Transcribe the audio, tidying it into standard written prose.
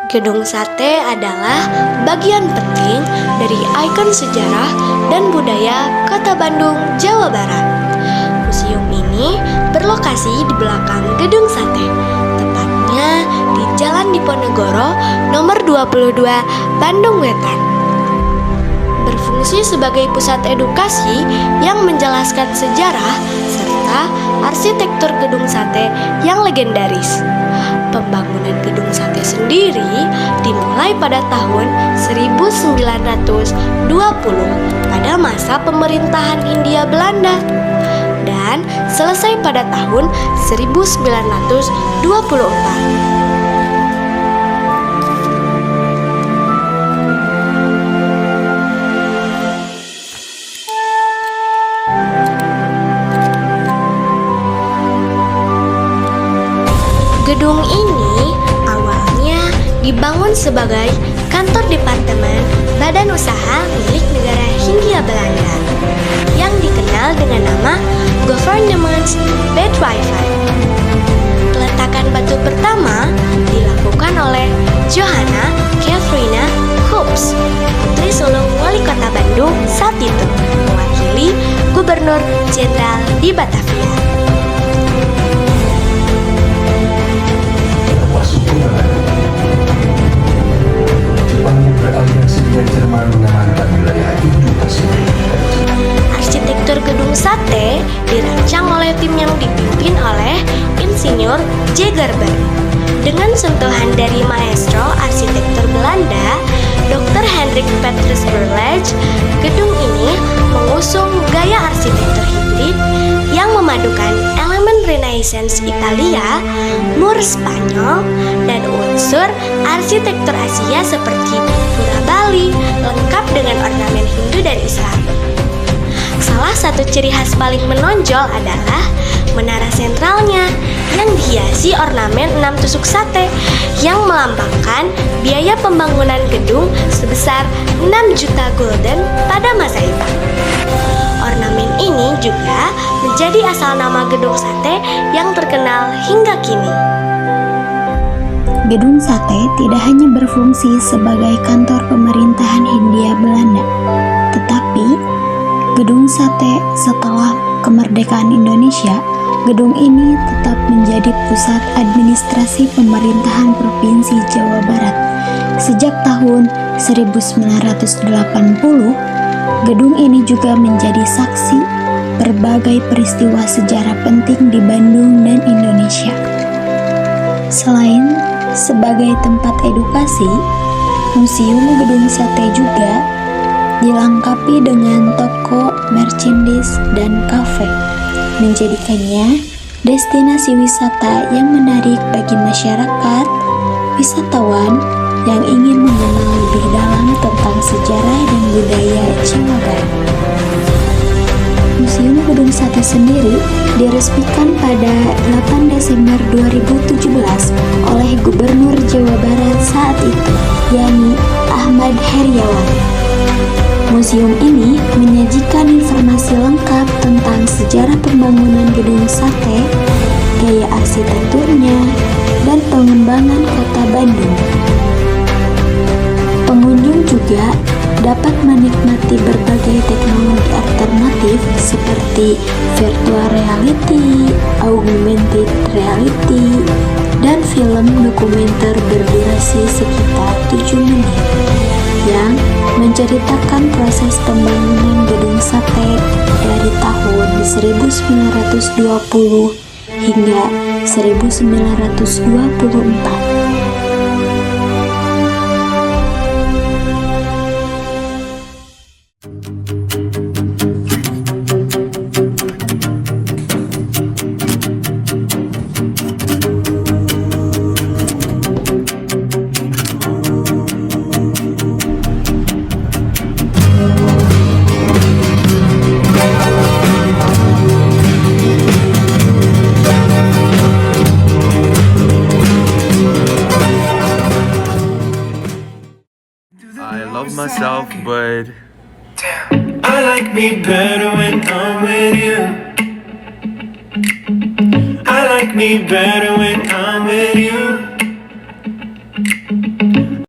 Gedung Sate adalah bagian penting dari ikon sejarah dan budaya Kota Bandung, Jawa Barat. Museum ini berlokasi di belakang Gedung Sate, tepatnya di Jalan Diponegoro nomor 22, Bandung Wetan. Berfungsi sebagai pusat edukasi yang menjelaskan sejarah serta arsitektur Gedung Sate yang legendaris. Pembangunan Gedung Sate sendiri dimulai pada tahun 1920 pada masa pemerintahan Hindia Belanda dan selesai pada tahun 1924. Gedung ini awalnya dibangun sebagai kantor departemen badan usaha milik negara Hindia Belanda yang dikenal dengan nama Gouvernementsbedrijf. Peletakan batu pertama dilakukan oleh Johanna Catharina Hoops, putri sulung wali kota Bandung saat itu, mewakili Gubernur Jenderal di Batavia. Beraliansi dengan Jerman mengamankan wilayah Indo-Pasifik. Arsitektur Gedung Sate dirancang oleh tim yang dipimpin oleh Insinyur J. Gerber. Dengan sentuhan dari maestro arsitektur Belanda, Dr. Hendrik Petrus Berlage, gedung ini mengusung gaya arsitektur hibrid yang memadukan elemen Renaissance Italia, mur Spanyol, dan unsur arsitektur Asia seperti pura Bali, lengkap dengan ornamen Hindu dan Islam. Salah satu ciri khas paling menonjol adalah menara sentralnya yang dihiasi ornamen 6 tusuk sate yang melambangkan biaya pembangunan gedung sebesar 6 juta gulden pada masa itu. Ornamen ini juga menjadi asal nama Gedung Sate yang terkenal hingga kini. Gedung Sate tidak hanya berfungsi sebagai kantor pemerintahan Hindia Belanda, tetapi Gedung Sate setelah kemerdekaan Indonesia, gedung ini tetap menjadi pusat administrasi pemerintahan Provinsi Jawa Barat. Sejak tahun 1980, gedung ini juga menjadi saksi berbagai peristiwa sejarah penting di Bandung dan Indonesia. Selain sebagai tempat edukasi, Museum Gedung Sate juga dilengkapi dengan toko, merchandise, dan kafe, menjadikannya destinasi wisata yang menarik bagi masyarakat wisatawan yang ingin mengenal lebih dalam tentang sejarah dan budaya Jawa Barat. Museum Gedung Sate sendiri diresmikan pada 8 Desember 2017 oleh Gubernur Jawa Barat saat itu, yakni Ahmad Heriawan. Museum ini menyajikan informasi lengkap tentang sejarah pembangunan Gedung Sate, gaya arsitekturnya, dan pengembangan kota Bandung. Pengunjung juga dapat menikmati berbagai teknologi alternatif seperti virtual reality, augmented reality, dan film dokumenter berdurasi sekitar 7 menit yang menceritakan proses pembangunan Gedung Sate dari tahun 1920 hingga 1924. Myself, but I like me better when I'm with you. I like me better when I'm with you.